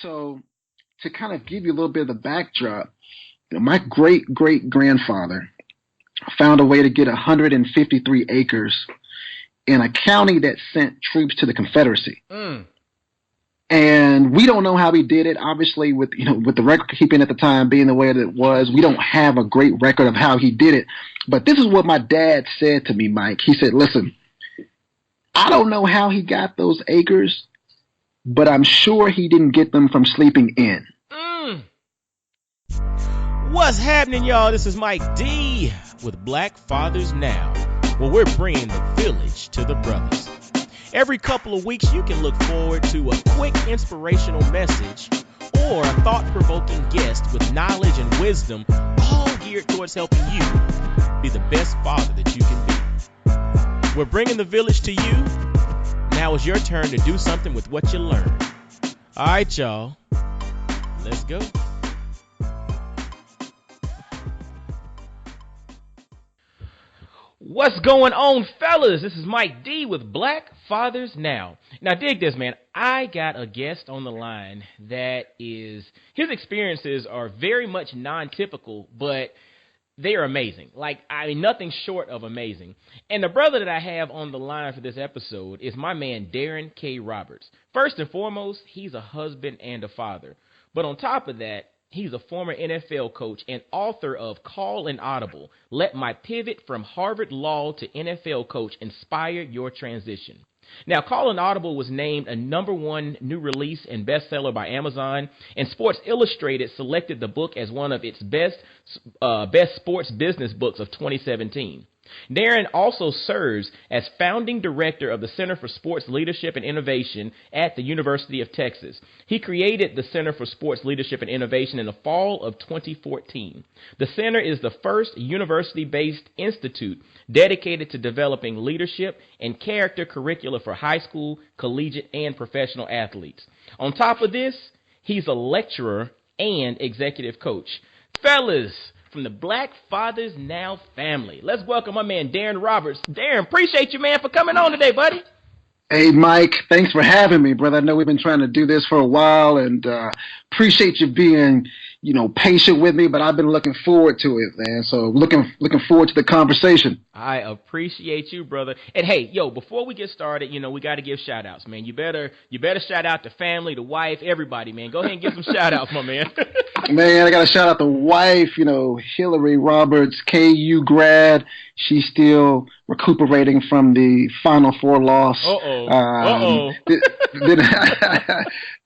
So to kind of give you a little bit of the backdrop, my great-great-grandfather found a way to get 153 acres in a county that sent troops to the Confederacy. Mm. And we don't know how he did it. Obviously, with the record keeping at the time being the way that it was, we don't have a great record of how he did it. But this is what my dad said to me, Mike. He said, "Listen, I don't know how he got those acres, but I'm sure he didn't get them from sleeping in." Mm. What's happening, y'all? This is Mike D with Black Fathers Now, where we're bringing the village to the brothers. Every couple of weeks, you can look forward to a quick inspirational message or a thought-provoking guest with knowledge and wisdom, all geared towards helping you be the best father that you can be. We're bringing the village to you. Now it's your turn to do something with what you learned. All right, y'all. Let's go. What's going on, fellas? This is Mike D with Black Fathers Now. Now, dig this, man. I got a guest on the line that is, his experiences are very much non-typical, but they are amazing. Like, I mean, nothing short of amazing. And the brother that I have on the line for this episode is my man, Daron K. Roberts. First and foremost, he's a husband and a father. But on top of that, he's a former NFL coach and author of Call and Audible, Let My Pivot from Harvard Law to NFL Coach Inspire Your Transition. Now, Call and Audible was named a #1 new release and bestseller by Amazon, and Sports Illustrated selected the book as one of its best sports business books of 2017. Daron also serves as founding director of the Center for Sports Leadership and Innovation at the University of Texas. He created the Center for Sports Leadership and Innovation in the fall of 2014. The center is the first university-based institute dedicated to developing leadership and character curricula for high school, collegiate, and professional athletes. On top of this, he's a lecturer and executive coach. Fellas, from the Black Fathers Now family, let's welcome my man, Daron Roberts. Daron, appreciate you, man, for coming on today, buddy. Hey, Mike, thanks for having me, brother. I know we've been trying to do this for a while, and appreciate you being, patient with me, but I've been looking forward to it, man. So looking forward to the conversation. I appreciate you, brother. And hey, before we get started, we got to give shout outs, man. You better shout out the family, the wife, everybody, man. Go ahead and give some shout outs, my man. Man, I got to shout out the wife, Hillary Roberts, KU grad. She's still recuperating from the Final Four loss.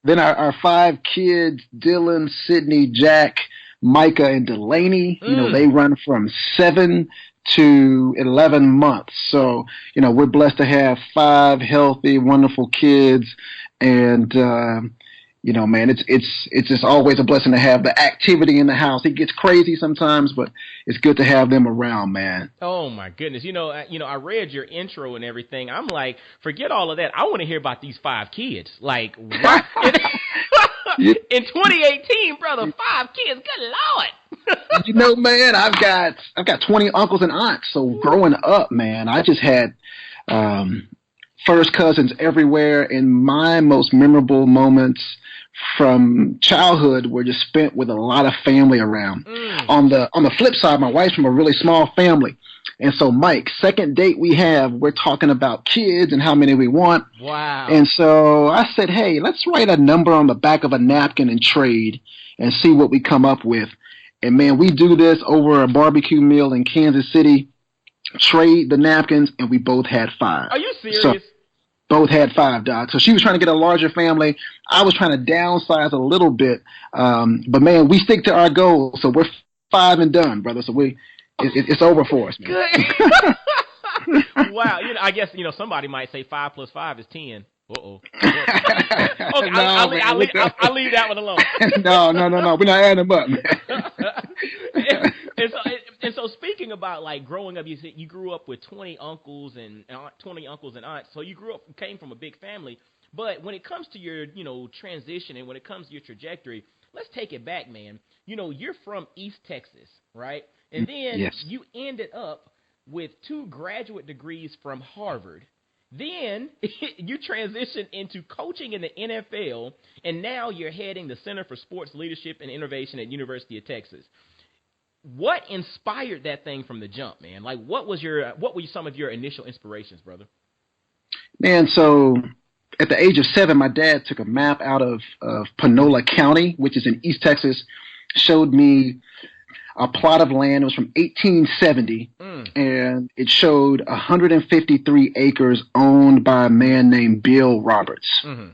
Then our 5 kids, Dylan, Sydney, Jack, Micah, and Delaney, they run from 7 to 11 months. So, we're blessed to have 5 healthy, wonderful kids. And, man, it's just always a blessing to have the activity in the house. It gets crazy sometimes, but it's good to have them around, man. Oh my goodness. I read your intro and everything. I'm like, forget all of that. I want to hear about these 5 kids. Like, what? In 2018, brother, 5 kids. Good Lord. Man, I've got 20 uncles and aunts. So growing up, man, I just had first cousins everywhere, and my most memorable moments from childhood were just spent with a lot of family around. On the flip side, my wife's from a really small family. And so, Mike, second date we have, we're talking about kids and how many we want. Wow. And so I said, hey, let's write a number on the back of a napkin and trade and see what we come up with. And, man, we do this over a barbecue meal in Kansas City, trade the napkins, and we both had 5. Are you serious? So, both had 5, Doc. So she was trying to get a larger family. I was trying to downsize a little bit. But, man, we stick to our goal. So we're 5 and done, brother. So it's over for us, man. Good. Wow. I guess, somebody might say 5 plus 5 is 10. Uh-oh. Okay, I'll leave that one alone. No. We're not adding them up, man. And so speaking about like growing up, you said you grew up with 20 uncles and aunts. So you came from a big family. But when it comes to your, transition and when it comes to your trajectory, let's take it back, man. You're from East Texas, right? And then Yes. You ended up with 2 graduate degrees from Harvard. Then you transition into coaching in the NFL, and now you're heading the Center for Sports Leadership and Innovation at University of Texas. What inspired that thing from the jump, man? Like, what were some of your initial inspirations, brother? Man, so at the age of 7, my dad took a map out of Panola County, which is in East Texas, showed me a plot of land. It was from 1870, and it showed 153 acres owned by a man named Bill Roberts. Mm-hmm.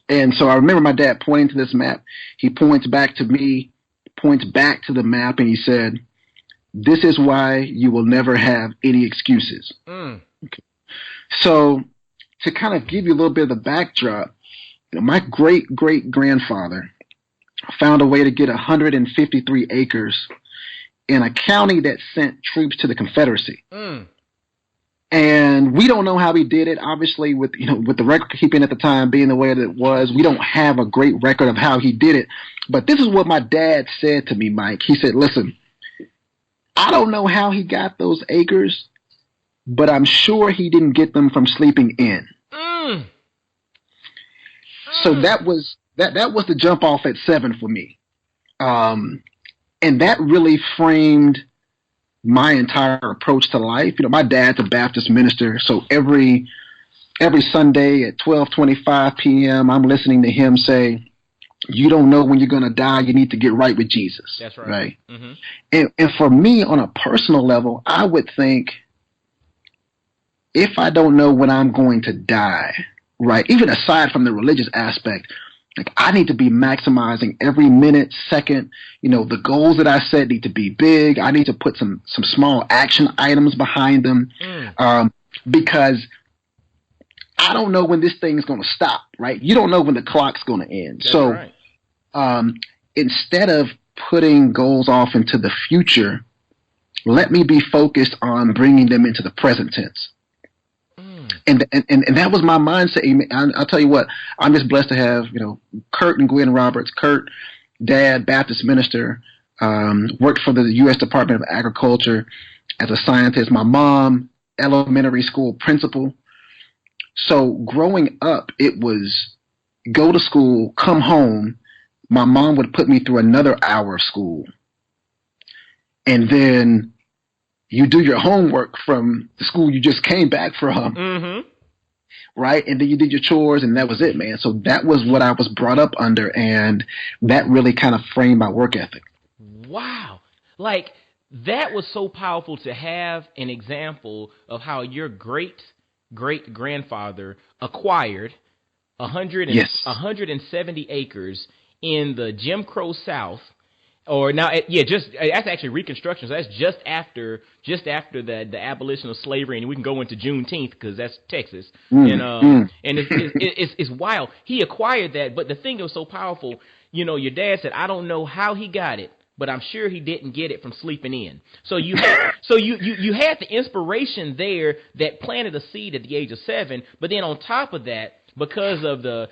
And so I remember my dad pointing to this map. He points back to me, points back to the map, and he said, "This is why you will never have any excuses." Okay. So to kind of give you a little bit of the backdrop, my great-great-grandfather found a way to get 153 acres in a county that sent troops to the Confederacy. And we don't know how he did it. Obviously, with the record keeping at the time being the way that it was, we don't have a great record of how he did it. But this is what my dad said to me, Mike. He said, "Listen, I don't know how he got those acres, but I'm sure he didn't get them from sleeping in." So that was the jump off at 7 for me. And that really framed my entire approach to life. My dad's a Baptist minister, so every Sunday at 12:25 p.m., I'm listening to him say, "You don't know when you're going to die. You need to get right with Jesus." That's right. Right? Mm-hmm. And for me, on a personal level, I would think, if I don't know when I'm going to die, right, even aside from the religious aspect, like, I need to be maximizing every minute, second. The goals that I set need to be big. I need to put some small action items behind them, because I don't know when this thing is going to stop, right? You don't know when the clock's going to end. That's so right. Instead of putting goals off into the future, let me be focused on bringing them into the present tense. And that was my mindset. I'll tell you what, I'm just blessed to have, Kurt and Gwen Roberts. Kurt, dad, Baptist minister, worked for the U.S. Department of Agriculture as a scientist. My mom, elementary school principal. So growing up, it was go to school, come home. My mom would put me through another hour of school. And then you do your homework from the school you just came back from, right? And then you did your chores, and that was it, man. So that was what I was brought up under, and that really kind of framed my work ethic. Wow. Like, that was so powerful to have an example of how your great-great-grandfather acquired 170 acres in the Jim Crow South. Or now, that's actually Reconstruction. So that's just after the abolition of slavery, and we can go into Juneteenth because that's Texas. And it's wild. He acquired that, but the thing that was so powerful, your dad said, "I don't know how he got it, but I'm sure he didn't get it from sleeping in." So you had the inspiration there that planted a seed at the age of 7, but then on top of that, because of the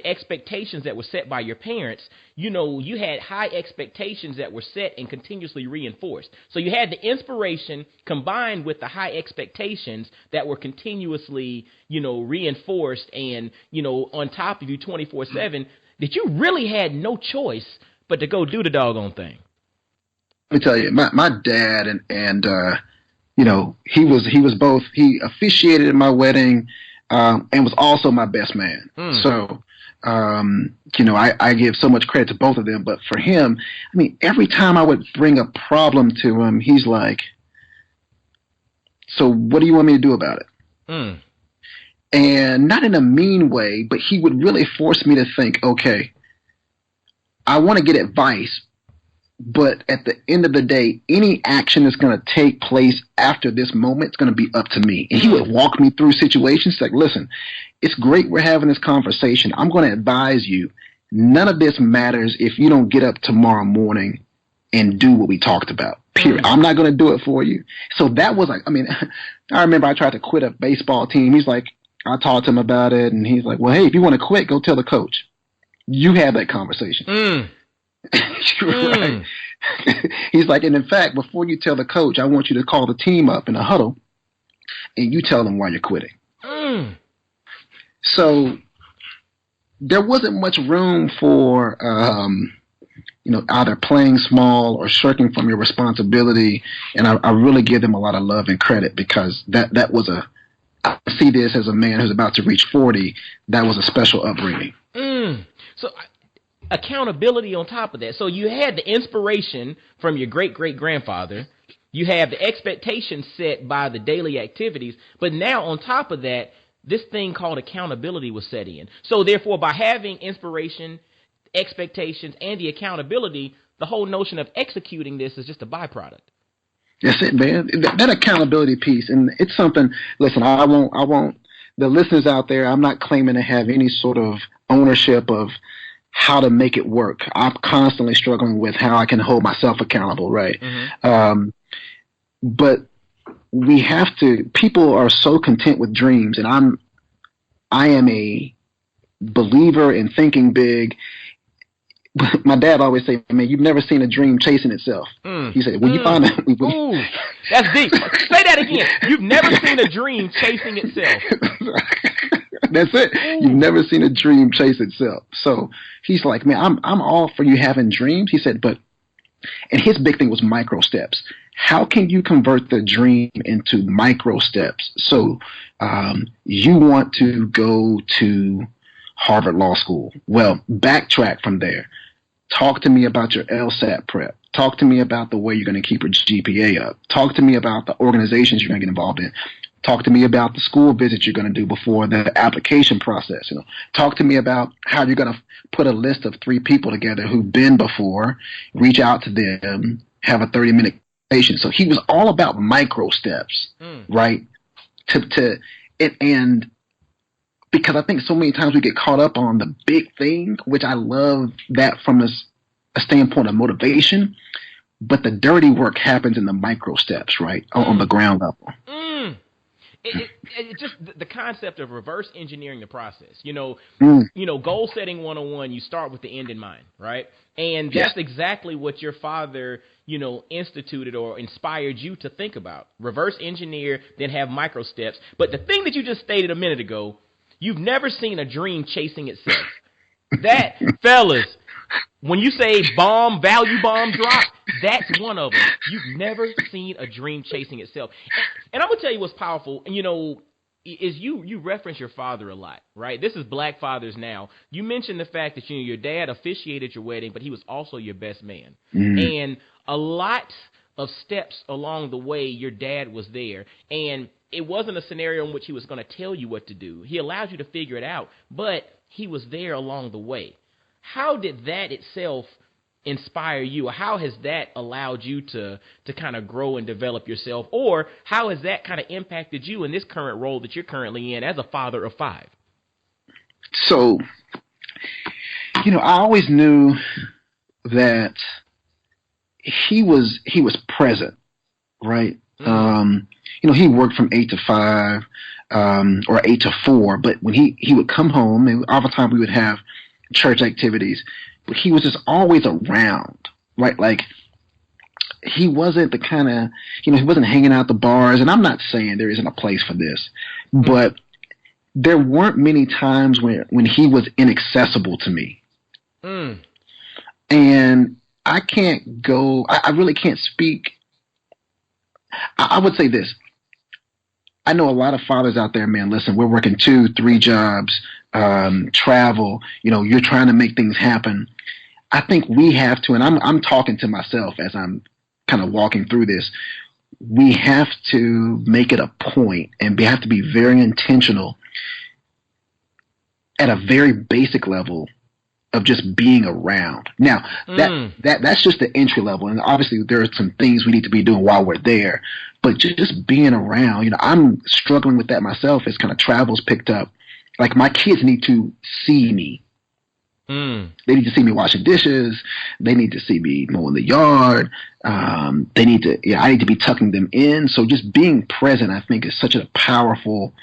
expectations that were set by your parents, you had high expectations that were set and continuously reinforced. So you had the inspiration combined with the high expectations that were continuously, reinforced and, on top of you 24/7, that you really had no choice but to go do the doggone thing. Let me tell you, my dad and he was both, he officiated in my wedding, and was also my best man. So, I give so much credit to both of them. But for him, every time I would bring a problem to him, he's like, "So what do you want me to do about it?" And not in a mean way, but he would really force me to think, okay, I want to get advice, but at the end of the day, any action that's going to take place after this moment is going to be up to me. And he would walk me through situations like, "Listen, it's great we're having this conversation. I'm going to advise you. None of this matters if you don't get up tomorrow morning and do what we talked about. Period. I'm not going to do it for you." So that was like, I remember I tried to quit a baseball team. He's like, I talked to him about it, and he's like, "Well, hey, if you want to quit, go tell the coach." You have that conversation. Right. He's like, "And in fact, before you tell the coach, I want you to call the team up in a huddle and you tell them why you're quitting." So there wasn't much room for, either playing small or shirking from your responsibility. And I really give them a lot of love and credit, because that was I see this as a man who's about to reach 40. That was a special upbringing. So accountability on top of that. So you had the inspiration from your great-great-grandfather. You have the expectations set by the daily activities. But now on top of that, this thing called accountability was set in. So therefore, by having inspiration, expectations, and the accountability, the whole notion of executing this is just a byproduct. That's it, man. That accountability piece, and it's something. Listen, I won't. The listeners out there, I'm not claiming to have any sort of ownership of how to make it work. I'm constantly struggling with how I can hold myself accountable, right? Mm-hmm. But we have to. People are so content with dreams, and I am a believer in thinking big. My dad always say, "Man, you've never seen a dream chasing itself." He said, "When you find out." Ooh, that's deep. Say that again. You've never seen a dream chasing itself. That's it. Ooh. You've never seen a dream chase itself. So he's like, "Man, I'm all for you having dreams." He said, and his big thing was micro steps. How can you convert the dream into micro steps? So you want to go to Harvard Law School. Well, backtrack from there. Talk to me about your LSAT prep. Talk to me about the way you're going to keep your GPA up. Talk to me about the organizations you're going to get involved in. Talk to me about the school visits you're going to do before the application process. Talk to me about how you're going to put a list of 3 people together who've been before, reach out to them, have a 30-minute conversation. So he was all about micro steps, right? And because I think so many times we get caught up on the big thing, which I love that from a standpoint of motivation, but the dirty work happens in the micro steps, right? On the ground level. It just the concept of reverse engineering the process. Goal setting 101, you start with the end in mind, right? And that's exactly what your father, instituted or inspired you to think about. Reverse engineer, then have micro steps. But the thing that you just stated a minute ago, you've never seen a dream chasing itself. That, fellas, when you say value bomb drop, that's one of them. You've never seen a dream chasing itself. And I'm going to tell you what's powerful, is you reference your father a lot, right? This is Black Fathers Now. You mentioned the fact that, your dad officiated your wedding, but he was also your best man. And a lot of steps along the way, your dad was there. And it wasn't a scenario in which he was going to tell you what to do. He allowed you to figure it out, but he was there along the way. How did that itself inspire you? Or how has that allowed you to kind of grow and develop yourself? Or how has that kind of impacted you in this current role that you're currently in as a father of 5? So, I always knew that he was present, right? He worked from 8 to 5, or 8 to 4, but when he would come home, and all the time we would have church activities, but he was just always around, right? Like, he wasn't the kind of, he wasn't hanging out the bars, and I'm not saying there isn't a place for this, but there weren't many times when he was inaccessible to me. And I really can't speak. I would say this. I know a lot of fathers out there, man, listen, we're working 2, 3 jobs, travel, you're trying to make things happen. I think we have to, and I'm talking to myself as I'm kind of walking through this, we have to make it a point, and we have to be very intentional at a very basic level of just being around. Now, that's just the entry level, and obviously there are some things we need to be doing while we're there, but just being around, I'm struggling with that myself as kind of travel's picked up. Like, my kids need to see me. They need to see me washing dishes. They need to see me mowing the yard. I need to be tucking them in. So just being present, I think, is such a powerful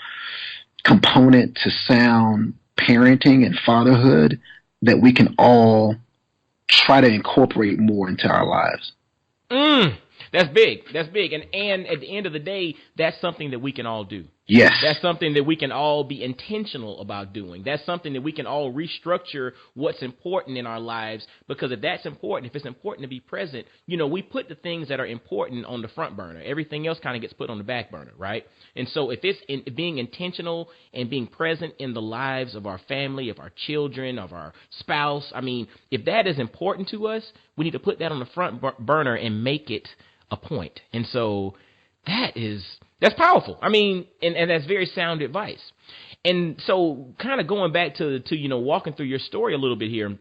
component to sound parenting and fatherhood that we can all try to incorporate more into our lives. That's big. And at the end of the day, that's something that we can all do. Yes. That's something that we can all be intentional about doing. That's something that we can all restructure what's important in our lives, because if that's important, if it's important to be present, we put the things that are important on the front burner. Everything else kind of gets put on the back burner, right? And so if it's being intentional and being present in the lives of our family, of our children, of our spouse, if that is important to us, we need to put that on the front burner and make it a point. And so that's powerful. And that's very sound advice. And so kind of going back to walking through your story a little bit here,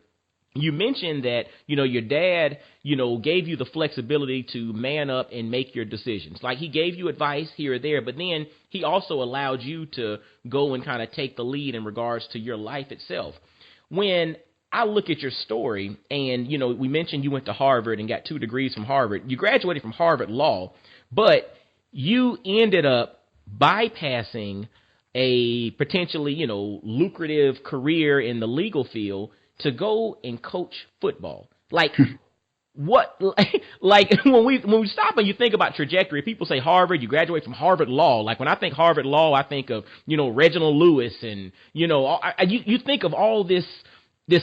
you mentioned that, your dad, gave you the flexibility to man up and make your decisions. Like, he gave you advice here or there, but then he also allowed you to go and kind of take the lead in regards to your life itself. When I look at your story and, we mentioned you went to Harvard and got 2 degrees from Harvard. You graduated from Harvard Law, but you ended up bypassing a potentially, lucrative career in the legal field to go and coach football. Like, what? Like when we stop and you think about trajectory, people say Harvard, you graduate from Harvard Law. Like, when I think Harvard Law, I think of, Reginald Lewis and, you think of all this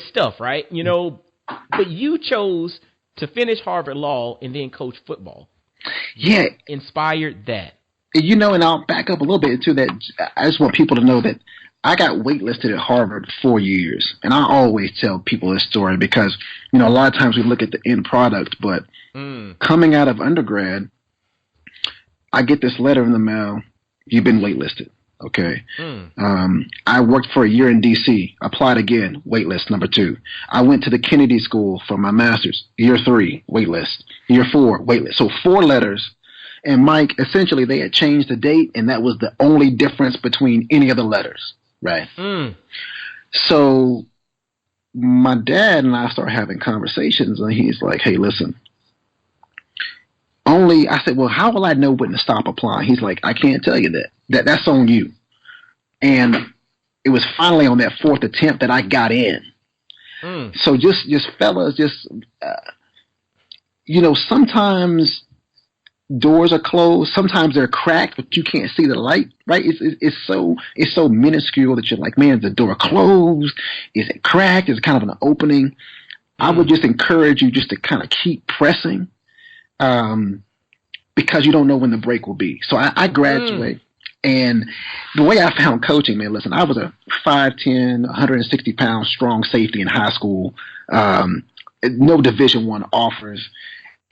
stuff, right? But you chose to finish Harvard Law and then coach football. Yeah. What inspired that? And I'll back up a little bit to that. I just want people to know that I got waitlisted at Harvard 4 years. And I always tell people this story because, a lot of times we look at the end product, but coming out of undergrad, I get this letter in the mail, you've been waitlisted. Okay. I worked for a year in D.C., applied again, waitlist number 2. I went to the Kennedy School for my master's, year 3, waitlist, year 4, waitlist. So 4 letters. And Mike, essentially, they had changed the date, and that was the only difference between any of the letters, right? So my dad and I started having conversations, and he's like, hey, listen. I said, well, how will I know when to stop applying? He's like, I can't tell you that. That's on you. And it was finally on that 4th attempt that I got in. So just fellas, sometimes doors are closed. Sometimes they're cracked, but you can't see the light, right? It's so minuscule that you're like, man, is the door closed? Is it cracked? Is it kind of an opening? I would just encourage you just to kind of keep pressing. Because you don't know when the break will be. So I graduate, and the way I found coaching, man, listen, I was a 5'10", 160-pound strong safety in high school, no Division I offers,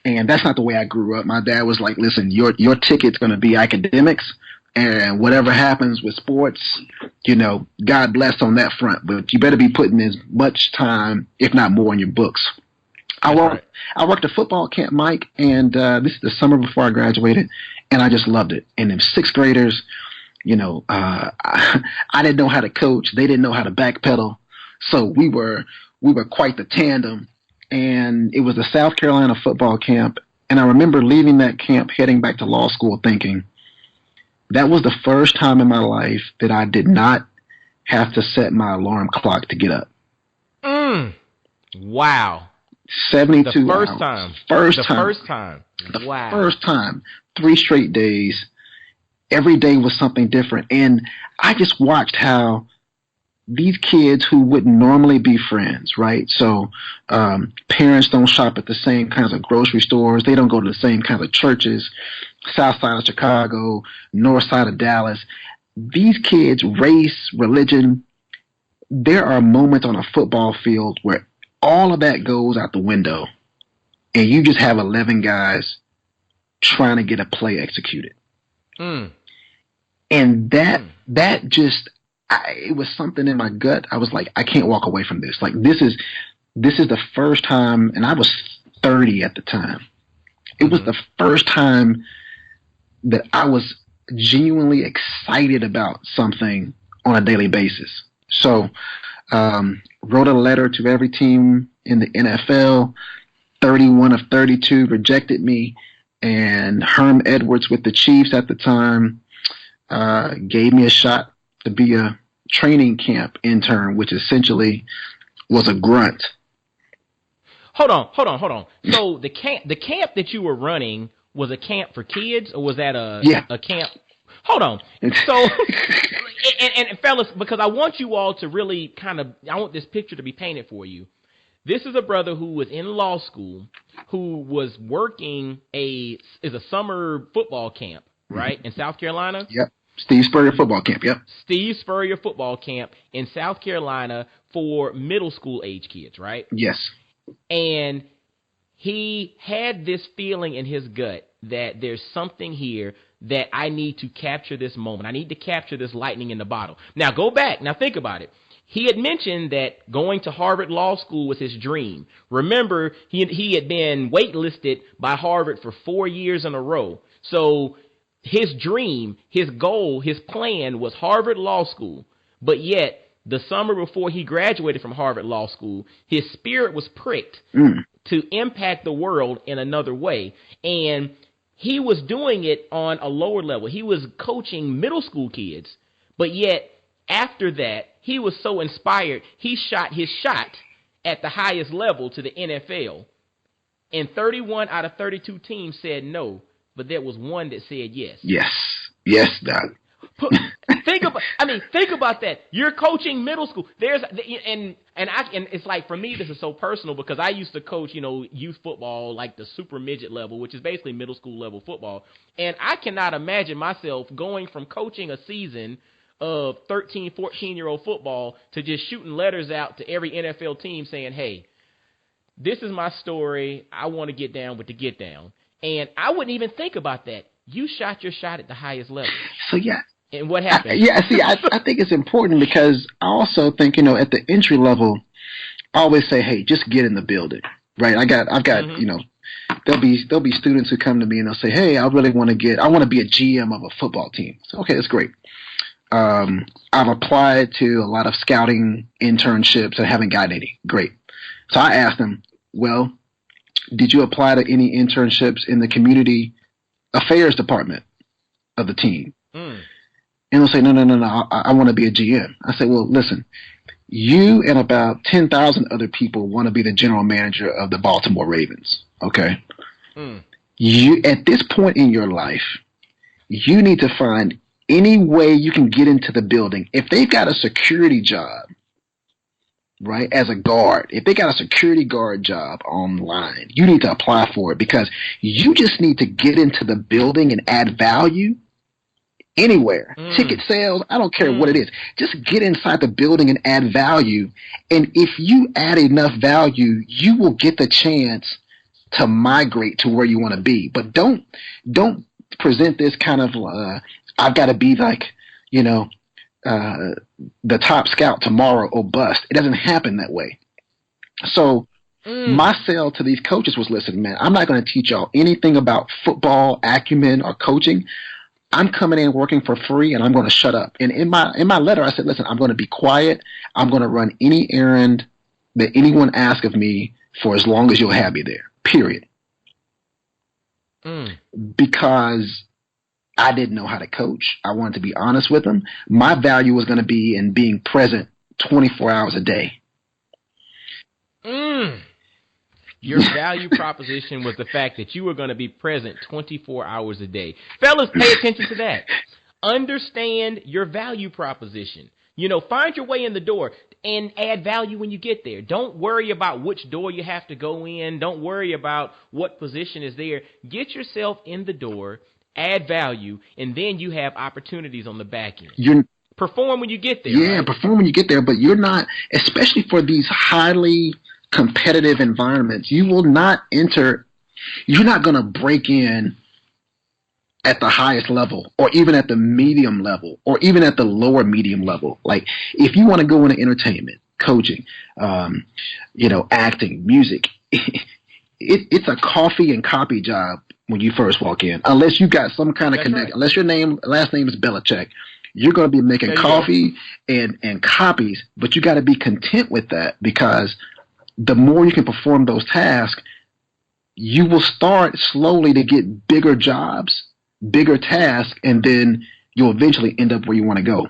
and that's not the way I grew up. My dad was like, listen, your ticket's going to be academics, and whatever happens with sports, God bless on that front, but you better be putting as much time, if not more, in your books. I worked a football camp, Mike, and this is the summer before I graduated, and I just loved it. And them 6th graders, I didn't know how to coach. They didn't know how to backpedal. So we were quite the tandem. And it was a South Carolina football camp. And I remember leaving that camp, heading back to law school, thinking that was the first time in my life that I did not have to set my alarm clock to get up. Wow. 72 the first hours. Time. First time. Wow. First time. 3 straight days. Every day was something different. And I just watched how these kids who wouldn't normally be friends, right? So parents don't shop at the same kinds of grocery stores. They don't go to the same kinds of churches. South side of Chicago, north side of Dallas. These kids, race, religion, there are moments on a football field where all of that goes out the window, and you just have 11 guys trying to get a play executed. And that just, it was something in my gut. I was like, I can't walk away from this. Like, this is the first time, and I was 30 at the time. It was the first time that I was genuinely excited about something on a daily basis. So, wrote a letter to every team in the NFL. 31 of 32 rejected me, and Herm Edwards with the Chiefs at the time gave me a shot to be a training camp intern, which essentially was a grunt. Hold on. So the camp that you were running was a camp for kids, or was that a camp? Hold on. So, and fellas, because I want you all to really I want this picture to be painted for you. This is a brother who was in law school, who was working a summer football camp, right, in South Carolina? Yep. Steve Spurrier football camp, yep. Steve Spurrier football camp in South Carolina for middle school age kids, right? Yes. And he had this feeling in his gut that there's something here that I need to capture this moment. I need to capture this lightning in the bottle. Now, go back. Now, think about it. He had mentioned that going to Harvard Law School was his dream. Remember, he had been waitlisted by Harvard for 4 years in a row. So his dream, his goal, his plan was Harvard Law School. But yet, the summer before he graduated from Harvard Law School, his spirit was pricked to impact the world in another way. And he was doing it on a lower level. He was coaching middle school kids. But yet, after that, he was so inspired, he shot his shot at the highest level to the NFL. And 31 out of 32 teams said no, but there was one that said yes. Yes. Yes, Doc. Think about that. You're coaching middle school. And it's like, for me, this is so personal because I used to coach, youth football, like the super midget level, which is basically middle school level football. And I cannot imagine myself going from coaching a season of 13, 14-year-old football to just shooting letters out to every NFL team saying, hey, this is my story. I want to get down with the get down. And I wouldn't even think about that. You shot your shot at the highest level. So, yeah. And what happened? I think it's important because I also think, at the entry level, I always say, hey, just get in the building, right? I've got, there'll be students who come to me and they'll say, hey, I want to be a GM of a football team. So, okay, that's great. I've applied to a lot of scouting internships and haven't gotten any. Great. So I asked them, well, did you apply to any internships in the community affairs department of the team? And they'll say, no, I want to be a GM. I say, well, listen, you and about 10,000 other people want to be the general manager of the Baltimore Ravens, okay? You, at this point in your life, you need to find any way you can get into the building. If they've got a security job, right, as a guard, if they got a security guard job online, you need to apply for it because you just need to get into the building and add value anywhere. Ticket sales, I don't care what it is. Just get inside the building and add value. And if you add enough value, you will get the chance to migrate to where you want to be. But don't present this kind of, I've got to be like, the top scout tomorrow or bust. It doesn't happen that way. So my sell to these coaches was, listen, man, I'm not going to teach y'all anything about football acumen or coaching. I'm coming in working for free and I'm going to shut up. And in my letter, I said, listen, I'm going to be quiet. I'm going to run any errand that anyone asks of me for as long as you'll have me there, period. Because I didn't know how to coach. I wanted to be honest with them. My value was going to be in being present 24 hours a day. Your value proposition was the fact that you were going to be present 24 hours a day. Fellas, pay attention to that. Understand your value proposition. Find your way in the door and add value when you get there. Don't worry about which door you have to go in. Don't worry about what position is there. Get yourself in the door, add value, and then you have opportunities on the back end. Perform when you get there. Yeah, right? Perform when you get there, but you're not, especially for these highly competitive environments, you're not going to break in at the highest level or even at the medium level or even at the lower medium level. Like if you want to go into entertainment, coaching, acting, music, it's a coffee and copy job when you first walk in, unless you got some kind of connection, unless your last name is Belichick. You're going to be making coffee and copies, but you got to be content with that because the more you can perform those tasks, you will start slowly to get bigger jobs, bigger tasks, and then you'll eventually end up where you want to go.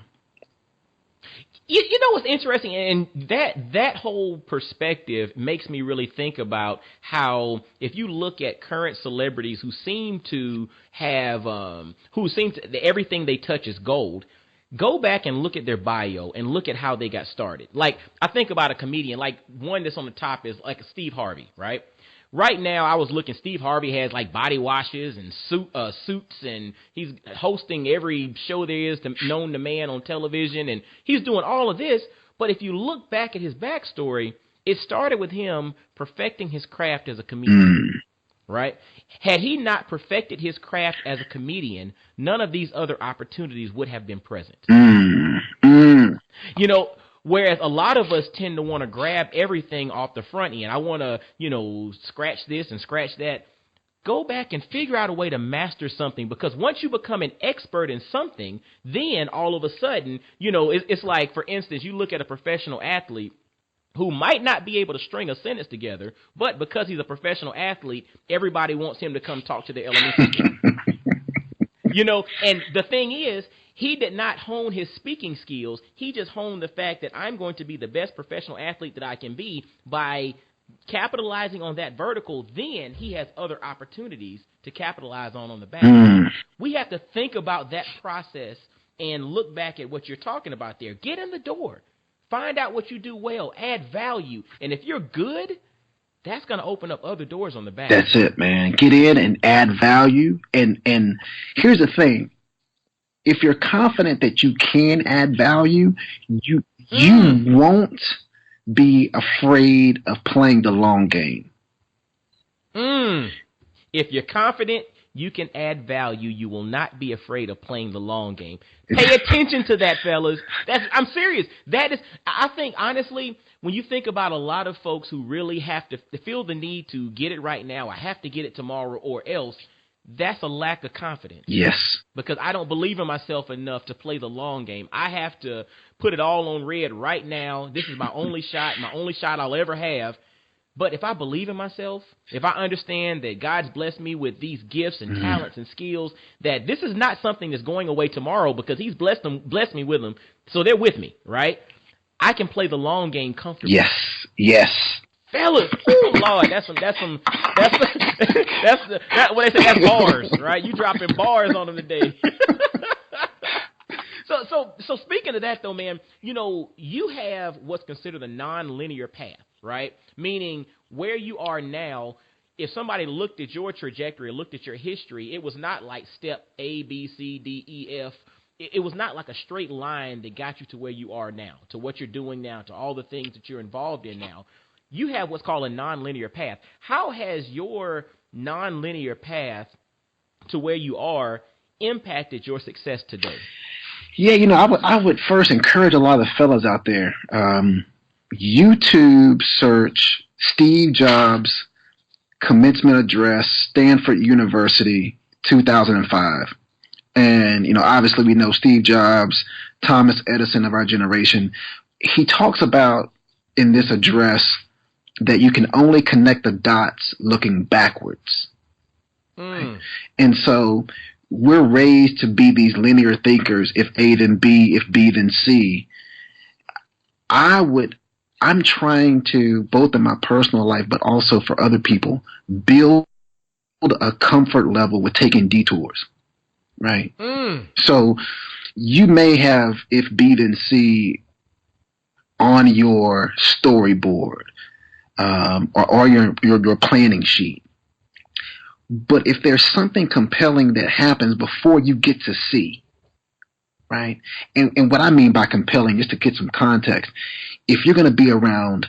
You know what's interesting, and that whole perspective makes me really think about how if you look at current celebrities who seem to have everything they touch is gold. Go back and look at their bio and look at how they got started. Like, I think about a comedian, like one that's on the top is like a Steve Harvey, right? Right now, I was looking. Steve Harvey has like body washes and suits, and he's hosting every show there is known to man on television, and he's doing all of this. But if you look back at his backstory, it started with him perfecting his craft as a comedian, right? Had he not perfected his craft as a comedian, none of these other opportunities would have been present. You know. Whereas a lot of us tend to want to grab everything off the front end. I want to, scratch this and scratch that. Go back and figure out a way to master something, because once you become an expert in something, then all of a sudden, it's like, for instance, you look at a professional athlete who might not be able to string a sentence together, but because he's a professional athlete, everybody wants him to come talk to their elementary school. And the thing is, he did not hone his speaking skills. He just honed the fact that I'm going to be the best professional athlete that I can be by capitalizing on that vertical. Then he has other opportunities to capitalize on the back. We have to think about that process and look back at what you're talking about there. Get in the door. Find out what you do well. Add value. And if you're good, that's going to open up other doors on the back. That's it, man. Get in and add value. And here's the thing. If you're confident that you can add value, you won't be afraid of playing the long game. If you're confident you can add value, you will not be afraid of playing the long game. Pay attention to that, fellas. I'm serious. That is, I think, honestly, when you think about a lot of folks who really have to feel the need to get it right now, I have to get it tomorrow or else, that's a lack of confidence. Yes. Because I don't believe in myself enough to play the long game. I have to put it all on red right now. This is my only shot I'll ever have. But if I believe in myself, if I understand that God's blessed me with these gifts and talents and skills, that this is not something that's going away tomorrow because he's blessed me with them, so they're with me, right? I can play the long game comfortably. Yes. Fellas, oh Lord, that's what they say, that's bars, right? You dropping bars on them today. So speaking of that though, man, you have what's considered a non-linear path, right? Meaning where you are now, if somebody looked at your trajectory, looked at your history, it was not like step A, B, C, D, E, F. It was not like a straight line that got you to where you are now, to what you're doing now, to all the things that you're involved in now. You have what's called a non-linear path. How has your non-linear path to where you are impacted your success today? Yeah, I would first encourage a lot of the fellas out there. YouTube search Steve Jobs commencement address, Stanford University, 2005. And, obviously we know Steve Jobs, Thomas Edison of our generation. He talks about in this address that you can only connect the dots looking backwards. Right? And so we're raised to be these linear thinkers. If A, then B, if B, then C. I'm trying to, both in my personal life, but also for other people, build a comfort level with taking detours. Right? So you may have if B, then C on your storyboard. Or your planning sheet. But if there's something compelling that happens before you get to see, right? And what I mean by compelling, just to get some context, if you're going to be around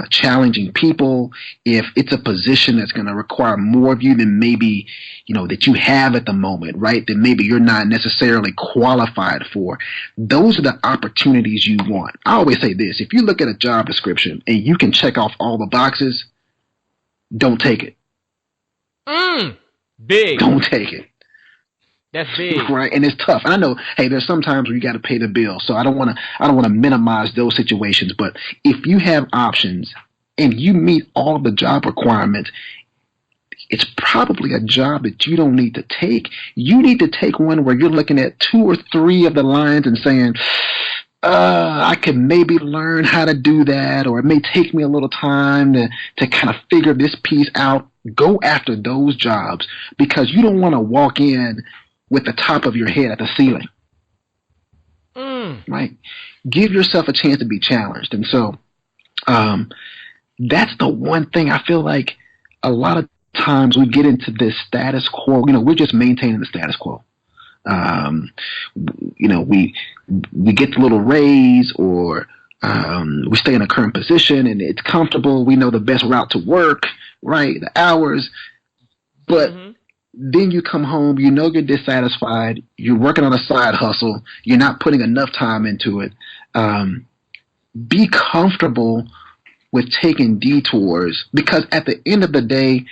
challenging people, if it's a position that's going to require more of you than maybe, that you have at the moment, right? That maybe you're not necessarily qualified for. Those are the opportunities you want. I always say this, if you look at a job description and you can check off all the boxes, don't take it. Big. Don't take it. That's big. Right, and it's tough. I know, hey, there's some times where you got to pay the bill, so I don't want to minimize those situations, but if you have options and you meet all of the job requirements, it's probably a job that you don't need to take. You need to take one where you're looking at 2 or 3 of the lines and saying, I can maybe learn how to do that, or it may take me a little time to kind of figure this piece out. Go after those jobs because you don't want to walk in with the top of your head at the ceiling. Right? Give yourself a chance to be challenged. And so that's the one thing I feel like a lot of times we get into this status quo. We're just maintaining the status quo. We get the little raise or we stay in a current position and it's comfortable. We know the best route to work, right? The hours. But then you come home, you're dissatisfied, you're working on a side hustle, you're not putting enough time into it. Be comfortable with taking detours because at the end of the day,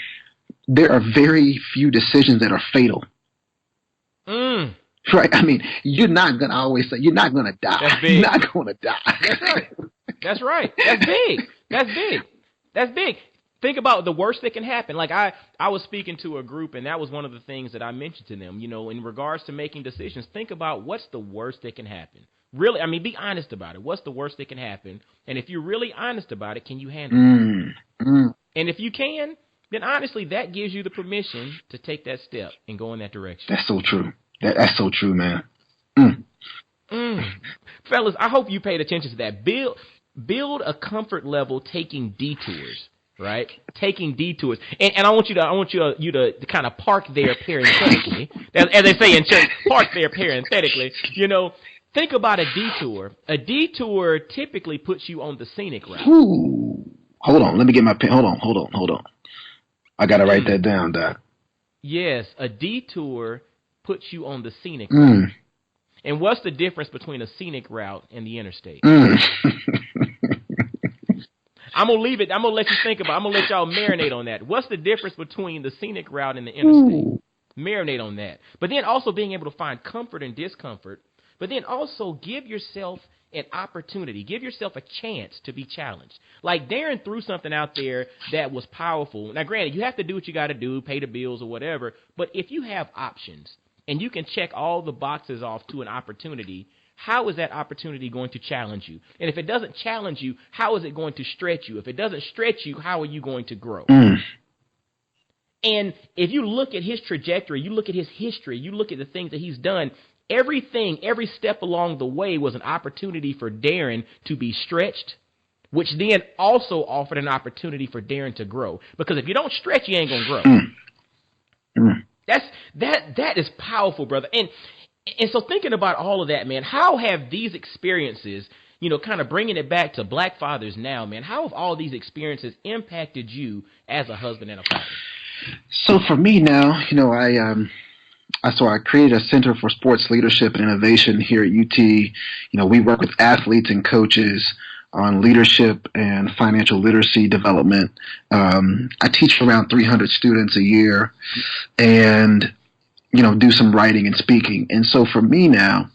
there are very few decisions that are fatal. Right? I mean, you're not going to always say, you're not going to die. That's big. You're not going to die. That's right. That's big. That's big. Think about the worst that can happen. Like I was speaking to a group, and that was one of the things that I mentioned to them, in regards to making decisions. Think about what's the worst that can happen. Really, I mean, be honest about it. What's the worst that can happen? And if you're really honest about it, can you handle it? And if you can, then honestly, that gives you the permission to take that step and go in that direction. That's so true. That's so true, man. Fellas, I hope you paid attention to that. Build a comfort level taking detours. Right, taking detours, and I want you to kind of park there parenthetically, as they say in church, park there parenthetically. Think about a detour. A detour typically puts you on the scenic route. Ooh. Hold on, let me get my pen. Hold on. I gotta write that down, Doc. Yes, a detour puts you on the scenic route. And what's the difference between a scenic route and the interstate? I'm going to leave it. I'm going to let you think about it. I'm going to let y'all marinate on that. What's the difference between the scenic route and the interstate? Marinate on that. But then also being able to find comfort and discomfort. But then also give yourself an opportunity. Give yourself a chance to be challenged. Like Daron threw something out there that was powerful. Now, granted, you have to do what you got to do, pay the bills or whatever. But if you have options and you can check all the boxes off to an opportunity, how is that opportunity going to challenge you? And if it doesn't challenge you, how is it going to stretch you? If it doesn't stretch you, how are you going to grow? And if you look at his trajectory, you look at his history, you look at the things that he's done, every step along the way was an opportunity for Daron to be stretched, which then also offered an opportunity for Daron to grow. Because if you don't stretch, you ain't going to grow. That is powerful, brother. And so thinking about all of that, man, how have these experiences, kind of bringing it back to Black fathers now, man, how have all these experiences impacted you as a husband and a father? So for me now, I created a Center for Sports Leadership and Innovation here at UT. We work with athletes and coaches on leadership and financial literacy development. I teach around 300 students a year and do some writing and speaking. And so for me now,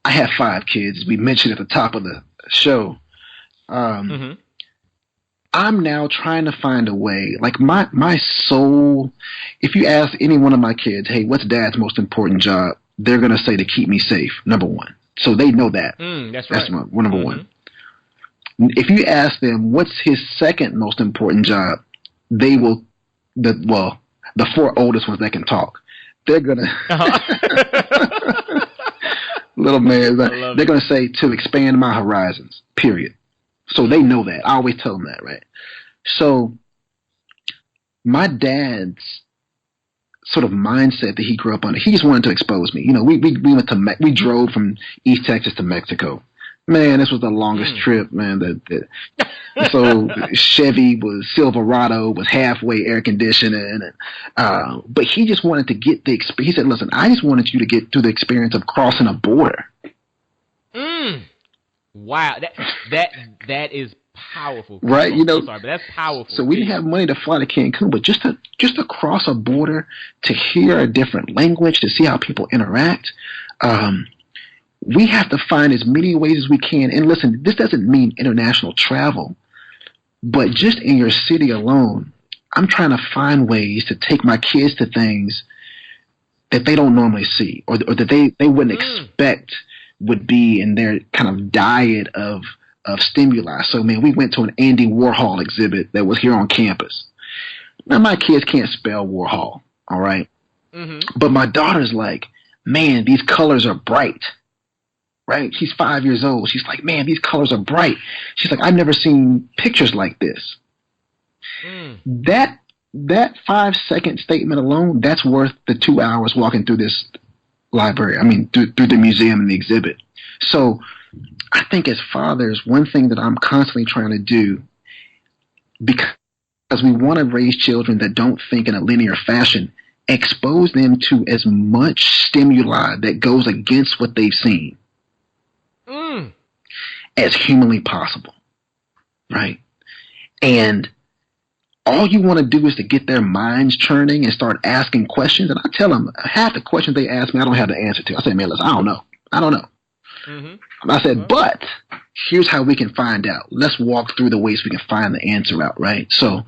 I have 5 kids, as we mentioned at the top of the show. I'm now trying to find a way, like my soul, if you ask any one of my kids, hey, what's dad's most important job? They're going to say to keep me safe, number one. So they know that. That's right. That's number one. If you ask them, what's his second most important job? They will, the 4 oldest ones that can talk, they're gonna little man, they're gonna say to expand my horizons. Period. So they know that. I always tell them that, right? So my dad's sort of mindset that he grew up under, he just wanted to expose me. We drove from East Texas to Mexico. Man, this was the longest trip, man. So Chevy was Silverado, was halfway air conditioning, but he just wanted to get the experience. He said, "Listen, I just wanted you to get through the experience of crossing a border." Wow, that is powerful, right? I'm sorry, but that's powerful. So we didn't have money to fly to Cancun, but just to cross a border, to hear a different language, to see how people interact. We have to find as many ways as we can. And listen, this doesn't mean international travel, but just in your city alone, I'm trying to find ways to take my kids to things that they don't normally see or that they wouldn't expect would be in their kind of diet of stimuli. So, man, we went to an Andy Warhol exhibit that was here on campus. Now, my kids can't spell Warhol, all right? Mm-hmm. But my daughter's like, man, these colors are bright, right? She's 5 years old. She's like, man, these colors are bright. She's like, I've never seen pictures like this. That 5-second statement alone, that's worth the 2 hours walking through this library. I mean, through the museum and the exhibit. So I think as fathers, one thing that I'm constantly trying to do, because we want to raise children that don't think in a linear fashion, expose them to as much stimuli that goes against what they've seen as humanly possible, right? And all you want to do is to get their minds churning and start asking questions. And I tell them, half the questions they ask me, I don't have the answer to. I say, man, listen, I don't know. Mm-hmm. I said, but here's how we can find out. Let's walk through the ways we can find the answer out, right? So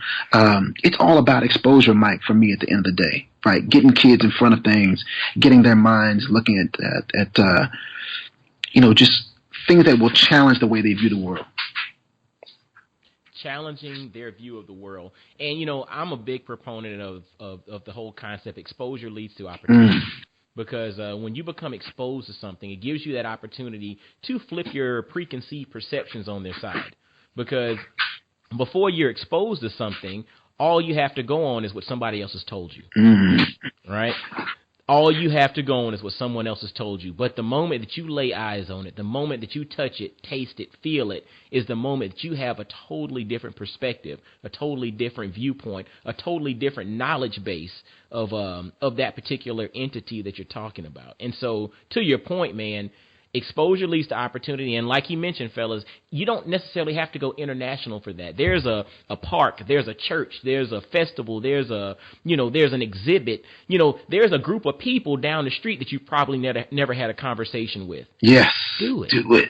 it's all about exposure, Mike, for me at the end of the day, right? Getting kids in front of things, getting their minds looking at just things that will challenge the way they view the world. Challenging their view of the world. And, I'm a big proponent of the whole concept, exposure leads to opportunity. Because when you become exposed to something, it gives you that opportunity to flip your preconceived perceptions on their side. Because before you're exposed to something, all you have to go on is what somebody else has told you, right? All you have to go on is what someone else has told you. But the moment that you lay eyes on it, the moment that you touch it, taste it, feel it, is the moment that you have a totally different perspective, a totally different viewpoint, a totally different knowledge base of that particular entity that you're talking about. And so, to your point, man, exposure leads to opportunity. And like you mentioned, fellas, you don't necessarily have to go international for that. There's a park, there's a church, there's a festival, there's an exhibit, there's a group of people down the street that you probably never had a conversation with. Yes. Do it. Do it.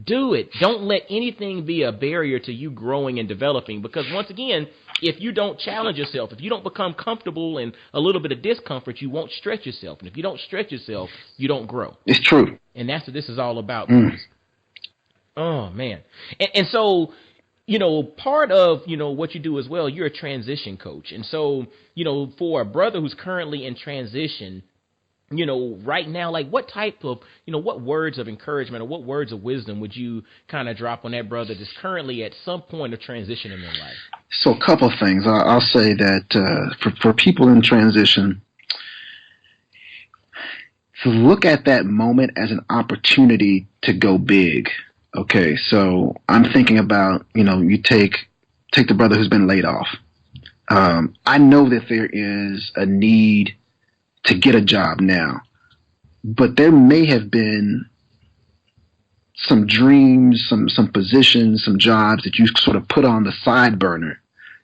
Do it. Don't let anything be a barrier to you growing and developing, because once again, if you don't challenge yourself, if you don't become comfortable in a little bit of discomfort, you won't stretch yourself. And if you don't stretch yourself, you don't grow. It's true. And that's what this is all about. Oh, man. And so, part of, what you do as well, you're a transition coach. And so, for a brother who's currently in transition, right now, like what type of, what words of encouragement or what words of wisdom would you kind of drop on that brother that's currently at some point of transition in their life? So a couple of things. I'll say that for people in transition, to look at that moment as an opportunity to go big. Okay, so I'm thinking about, you take the brother who's been laid off. I know that there is a need to get a job now, but there may have been some dreams, some positions, some jobs that you sort of put on the side burner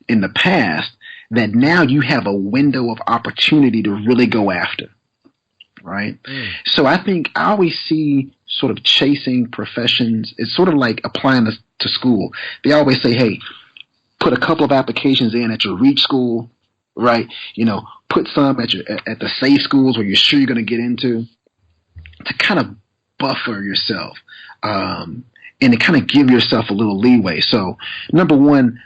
in the past that now you have a window of opportunity to really go after, right? So I think I always see sort of chasing professions, it's sort of like applying this to school. They always say, hey, put a couple of applications in at your reach school, right? Put some at the safe schools where you're sure you're going to get into, to kind of buffer yourself and to kind of give yourself a little leeway. So, number one,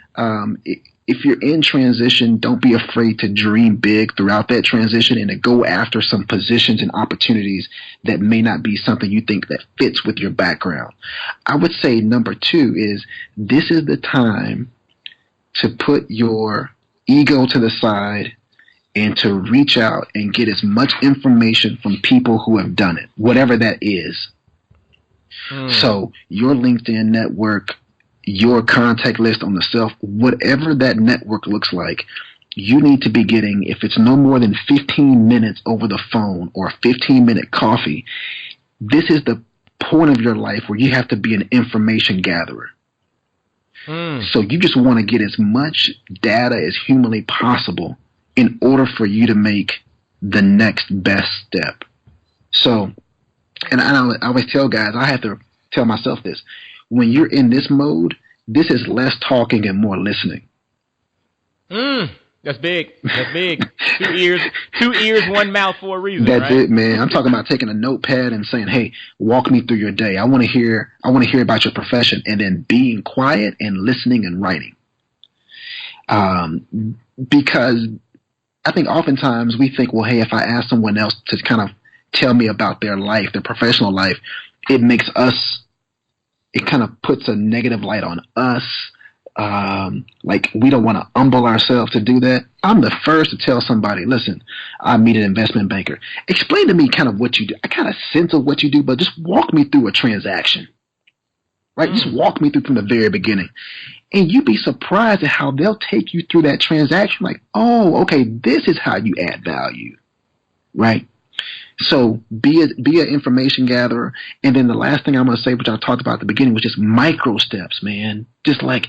if you're in transition, don't be afraid to dream big throughout that transition and to go after some positions and opportunities that may not be something you think that fits with your background. I would say number two is this is the time to put your ego to the side and to reach out and get as much information from people who have done it, whatever that is. So your LinkedIn network, your contact list on the self, whatever that network looks like, you need to be getting, if it's no more than 15 minutes over the phone or a 15-minute coffee, this is the point of your life where you have to be an information gatherer. So you just want to get as much data as humanly possible in order for you to make the next best step. So, and I always tell guys, I have to tell myself this. When you're in this mode, this is less talking and more listening. That's big. That's big. Two ears, one mouth for a reason. That's right? it, man. I'm talking about taking a notepad and saying, "Hey, walk me through your day. I want to hear about your profession," and then being quiet and listening and writing. Because I think oftentimes we think, well, hey, if I ask someone else to kind of tell me about their life, their professional life, it kind of puts a negative light on us. Like we don't want to humble ourselves to do that. I'm the first to tell somebody, listen, I meet an investment banker. Explain to me kind of what you do. I kind of sense of what you do, but just walk me through a transaction, right? Just walk me through from the very beginning. And you'd be surprised at how they'll take you through that transaction. Like, oh, okay, this is how you add value, right? So be an information gatherer. And then the last thing I'm going to say, which I talked about at the beginning, was just micro steps, man. Just like,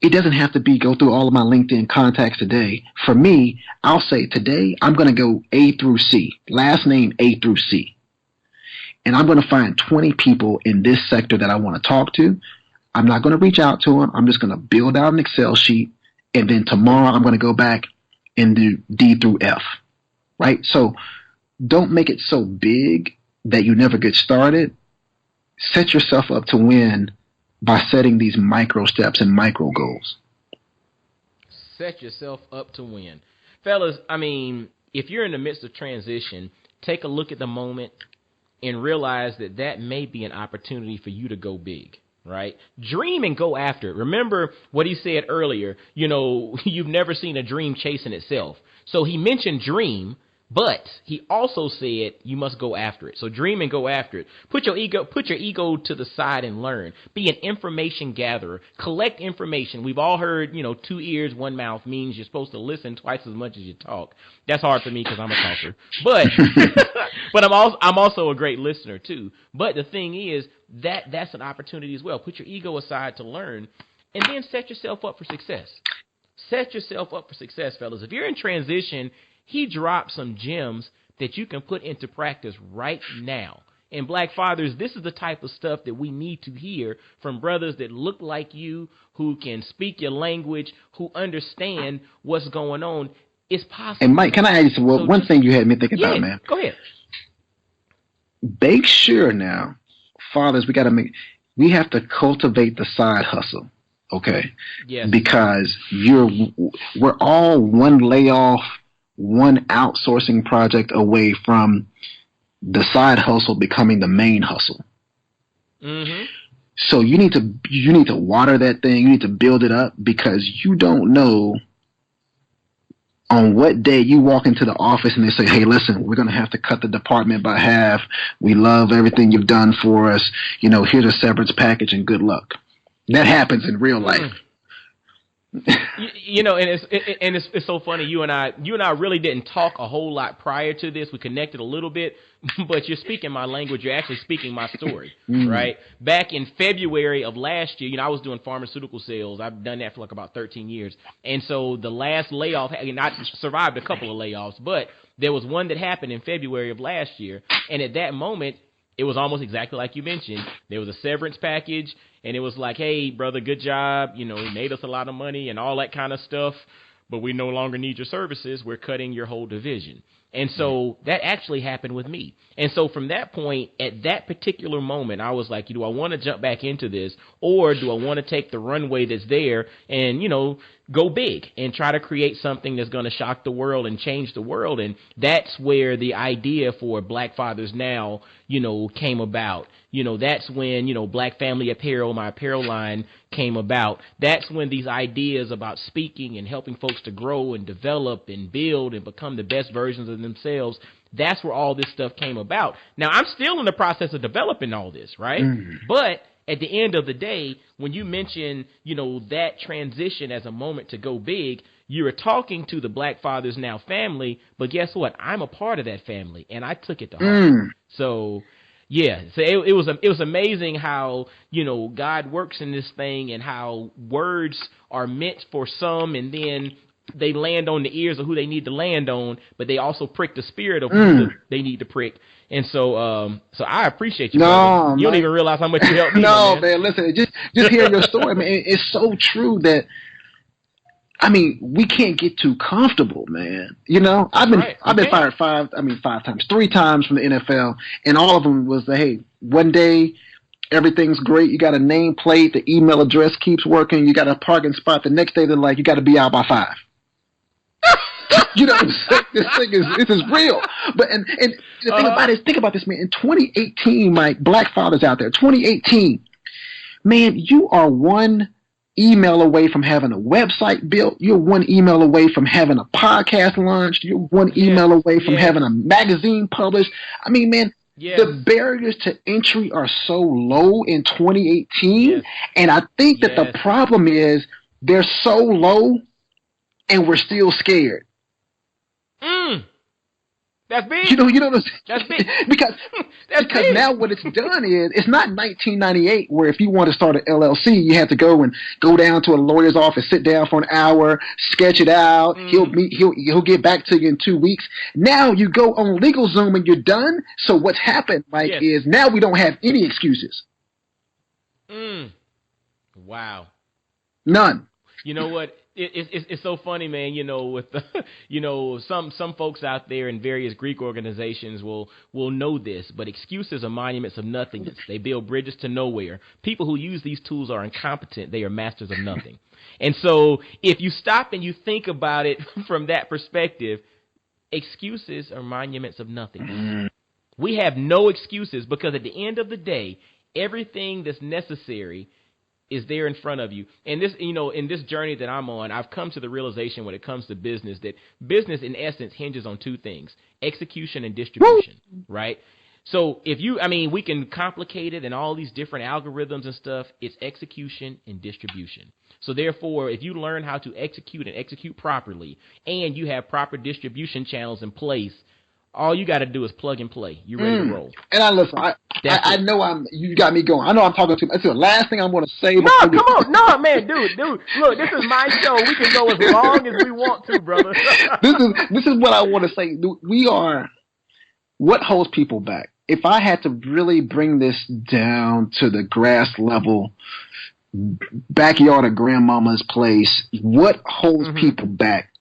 it doesn't have to be go through all of my LinkedIn contacts today. For me, I'll say today I'm going to go A through C, last name A through C. And I'm going to find 20 people in this sector that I want to talk to. I'm not going to reach out to them. I'm just going to build out an Excel sheet. And then tomorrow I'm going to go back and do D through F, right? So don't make it so big that you never get started. Set yourself up to win by setting these micro steps and micro goals. Set yourself up to win. Fellas, I mean, if you're in the midst of transition, take a look at the moment and realize that that may be an opportunity for you to go big, right? Dream and go after it. Remember what he said earlier, you've never seen a dream chasing itself. So he mentioned dream, but he also said you must go after it. So dream and go after it. Put your ego to the side and learn. Be an information gatherer. Collect information. We've all heard, 2 ears, 1 mouth means you're supposed to listen twice as much as you talk. That's hard for me because I'm a talker. But but I'm also a great listener too. But the thing is that's an opportunity as well. Put your ego aside to learn, and then set yourself up for success. Set yourself up for success, fellas. If you're in transition, he dropped some gems that you can put into practice right now. And Black Fathers, this is the type of stuff that we need to hear from brothers that look like you, who can speak your language, who understand what's going on. It's possible. And Mike, can I ask you one thing you had me thinking about, man? Go ahead. Make sure now, fathers, we have to cultivate the side hustle. Okay. Yes. Because we're all one layoff, one outsourcing project away from the side hustle becoming the main hustle. Mm-hmm. So you need to water that thing. You need to build it up, because you don't know on what day you walk into the office and they say, hey, listen, we're going to have to cut the department by half. We love everything you've done for us. Here's a severance package and good luck. That happens in real life. And it's so funny. You and I really didn't talk a whole lot prior to this. We connected a little bit, but you're speaking my language. You're actually speaking my story, right? Back in February of last year, I was doing pharmaceutical sales. I've done that for like about 13 years. And so the last layoff, I survived a couple of layoffs, but there was one that happened in February of last year. And at that moment, it was almost exactly like you mentioned. There was a severance package, and it was like, hey, brother, good job. You made us a lot of money and all that kind of stuff, but we no longer need your services. We're cutting your whole division. And so that actually happened with me. And so from that point, at that particular moment, I was like, do I want to jump back into this, or do I want to take the runway that's there and, go big and try to create something that's going to shock the world and change the world? And that's where the idea for Black Fathers Now, came about. That's when, Black Family Apparel, my apparel line, came about. That's when these ideas about speaking and helping folks to grow and develop and build and become the best versions of themselves, that's where all this stuff came about. Now, I'm still in the process of developing all this, right? But at the end of the day, when you mention, that transition as a moment to go big, you were talking to the Black Fathers Now family, but guess what? I'm a part of that family, and I took it to heart. So, yeah, so it was amazing how, God works in this thing, and how words are meant for some, and then they land on the ears of who they need to land on, but they also prick the spirit of who they need to prick. And so I appreciate you. No, you don't even realize how much you helped me. No, man, listen, just hearing your story, man, it's so true that I mean, we can't get too comfortable, man. You know, I've been fired 3 times from the NFL, and all of them was hey, one day everything's great, you got a nameplate, the email address keeps working, you got a parking spot. The next day they're like, you got to be out by 5. You know, this is real. But and the thing about it is, think about this, man. In 2018, Mike, Black fathers out there, 2018, man, you are one email away from having a website built. You're one email away from having a podcast launched. You're one email away from having a magazine published. I mean, man, the barriers to entry are so low in 2018. And I think that the problem is they're so low and we're still scared. That's big. You know that's big. because now what it's done is, it's not 1998 where if you want to start an LLC, you have to go down to a lawyer's office, sit down for an hour, sketch it out. He'll get back to you in 2 weeks. Now you go on LegalZoom and you're done. So what's happened, Mike, is now we don't have any excuses. Wow. None. You know what? It's so funny, man. You know, with the, you know, some folks out there in various Greek organizations will know this, but excuses are monuments of nothingness. They build bridges to nowhere. People who use these tools are incompetent. They are masters of nothing. And so, if you stop and you think about it from that perspective, excuses are monuments of nothing. We have no excuses because at the end of the day, everything that's necessary is there in front of you. And this, you know, in this journey that I'm on, I've come to the realization when it comes to business that business in essence hinges on 2 things: execution and distribution, right? So we can complicate it and all these different algorithms and stuff. It's execution and distribution. So therefore, if you learn how to execute and execute properly, and you have proper distribution channels in place, all you got to do is plug and play. You ready to roll. And I know you got me going. I know I'm talking too much. That's the last thing I'm going to say. No, come on. No, man, dude. Look, this is my show. We can go as long as we want to, brother. This is what I want to say. What holds people back? If I had to really bring this down to the grass level, backyard of grandmama's place, what holds people back?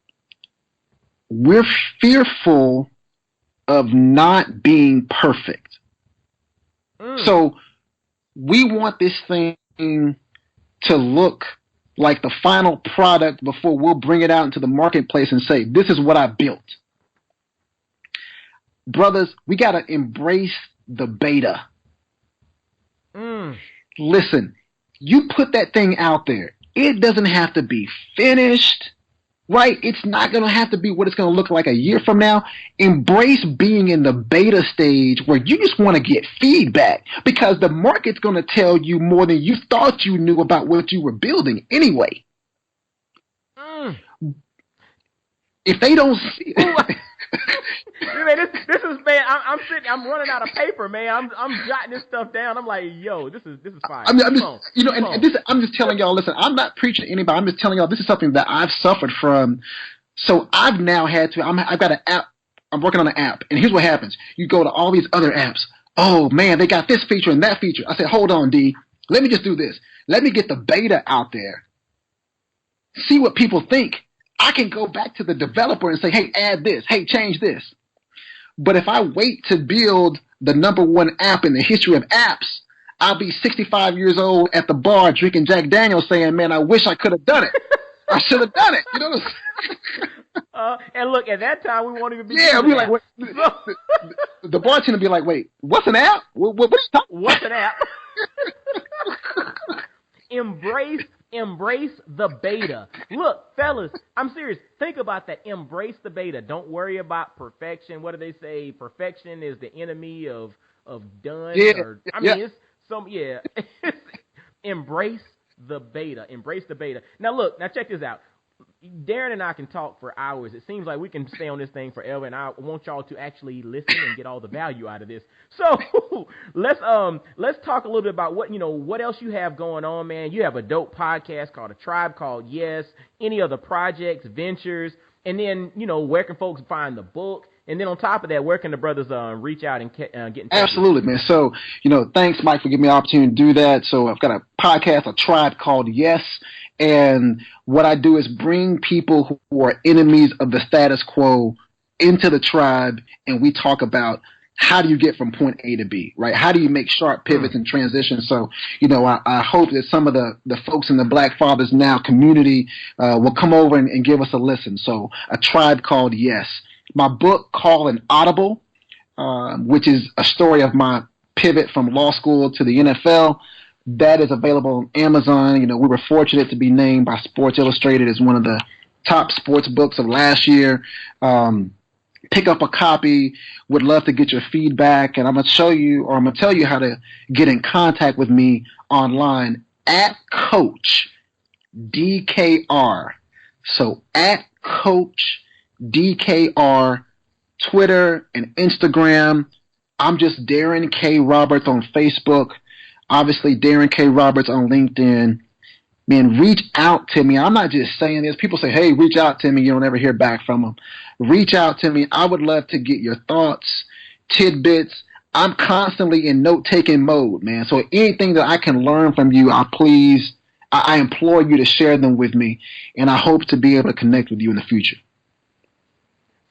We're fearful of not being perfect. So we want this thing to look like the final product before we'll bring it out into the marketplace and say, this is what I built. Brothers, we got to embrace the beta. Listen, you put that thing out there. It doesn't have to be finished. Right? It's not going to have to be what it's going to look like a year from now. Embrace being in the beta stage where you just want to get feedback, because the market's going to tell you more than you thought you knew about what you were building anyway. If they don't see man, this is, man, I'm running out of paper, man. I'm jotting this stuff down. I'm like, yo, this is fire. I'm just telling y'all, listen, I'm not preaching to anybody. I'm just telling y'all this is something that I've suffered from. So I've now had to, I've got an app. I'm working on an app, and here's what happens. You go to all these other apps. Oh man, they got this feature and that feature. I said, hold on, D. Let me just do this. Let me get the beta out there. See what people think. I can go back to the developer and say, hey, add this. Hey, change this. But if I wait to build the #1 app in the history of apps, I'll be 65 years old at the bar drinking Jack Daniels saying, man, I wish I could have done it. I should have done it. You know what I'm saying? And look, at that time, we won't even be we'll be like, what? The bartender be like, wait, what's an app? What are you talking about? What's an app? Embrace the beta. Look, fellas, I'm serious. Think about that. Embrace the beta. Don't worry about perfection. What do they say? Perfection is the enemy of done. It's some, Embrace the beta. Embrace the beta. Now, look, check this out. Daron and I can talk for hours. It seems like we can stay on this thing forever, and I want y'all to actually listen and get all the value out of this. So let's talk a little bit about what else you have going on, man. You have a dope podcast called A Tribe Called Yes. Any other projects, ventures, and then where can folks find the book? And then on top of that, where can the brothers reach out and get in touch? Absolutely, man. So, thanks, Mike, for giving me the opportunity to do that. So I've got a podcast, a tribe called Yes. And what I do is bring people who are enemies of the status quo into the tribe, and we talk about how do you get from point A to B, right? How do you make sharp pivots and transitions? So, I hope that some of the folks in the Black Fathers Now community will come over and give us a listen. So a tribe called Yes. My book called an Audible, which is a story of my pivot from law school to the NFL. That is available on Amazon. We were fortunate to be named by Sports Illustrated as one of the top sports books of last year. Pick up a copy. Would love to get your feedback. And I'm going to tell you how to get in contact with me online at Coach DKR. So at Coach DKR, Twitter and Instagram. I'm just Daron K. Roberts on Facebook. Obviously, Daron K. Roberts on LinkedIn. Man, reach out to me. I'm not just saying this. People say, hey, reach out to me. You don't ever hear back from them. Reach out to me. I would love to get your thoughts, tidbits. I'm constantly in note-taking mode, man. So anything that I can learn from you, I implore you to share them with me. And I hope to be able to connect with you in the future.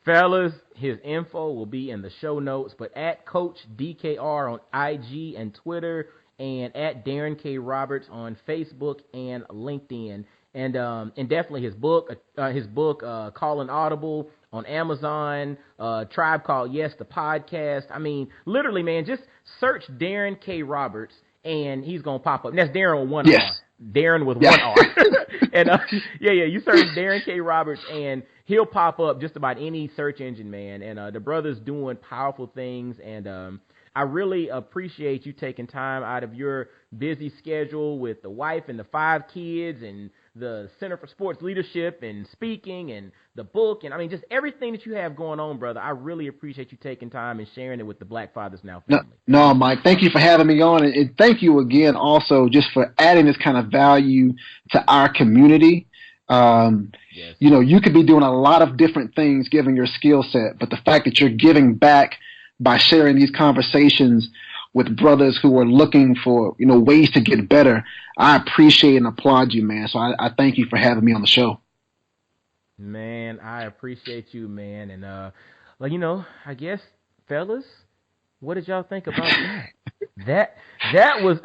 Fellas, his info will be in the show notes, but at Coach DKR on IG and Twitter, and at Daron K. Roberts on Facebook and LinkedIn. And definitely his book, Call an Audible on Amazon, Tribe Called Yes, the podcast. I mean, literally, man, just search Daron K. Roberts, and he's going to pop up. And that's Daron with one R. Daron with one R. And you search Daron K. Roberts, and he'll pop up just about any search engine, man. And the brother's doing powerful things, and I really appreciate you taking time out of your busy schedule with the wife and the 5 kids and the Center for Sports Leadership and speaking and the book. And I mean, just everything that you have going on, brother. I really appreciate you taking time and sharing it with the Black Fathers Now family. No, Mike, thank you for having me on. And thank you again also just for adding this kind of value to our community. Yes. You could be doing a lot of different things given your skill set, but the fact that you're giving back by sharing these conversations with brothers who are looking for, ways to get better, I appreciate and applaud you, man. So I thank you for having me on the show. Man, I appreciate you, man. And, I guess, fellas, what did y'all think about that? That was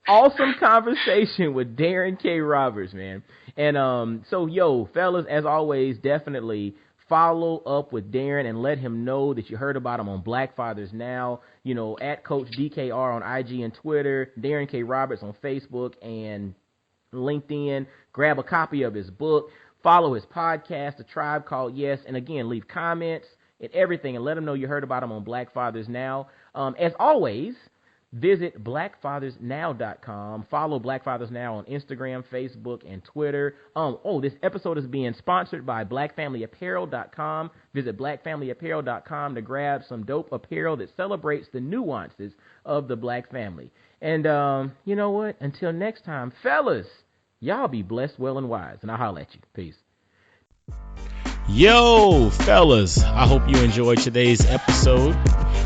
awesome conversation with Daron K. Roberts, man. And so, fellas, as always, definitely follow up with Daron and let him know that you heard about him on Black Fathers Now, at Coach DKR on IG and Twitter, Daron K. Roberts on Facebook and LinkedIn. Grab a copy of his book, follow his podcast, A Tribe Called Yes, and again, leave comments and everything and let him know you heard about him on Black Fathers Now. As always, visit blackfathersnow.com. Follow Black Fathers Now on Instagram, Facebook, and Twitter. This episode is being sponsored by blackfamilyapparel.com. Visit blackfamilyapparel.com to grab some dope apparel that celebrates the nuances of the Black family. And you know what? Until next time, fellas, y'all be blessed, well, and wise. And I'll holler at you. Peace. Yo, fellas, I hope you enjoyed today's episode.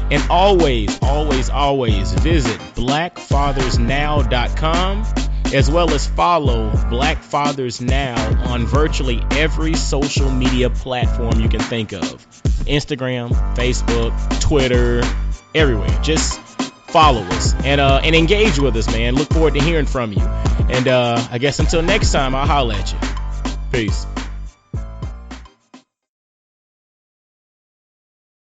And always visit blackfathersnow.com, as well as follow Black Fathers Now on virtually every social media platform you can think of. Instagram, Facebook, Twitter, everywhere. Just follow us and engage with us, man. Look forward to hearing from you. And I guess until next time, I'll holler at you. Peace.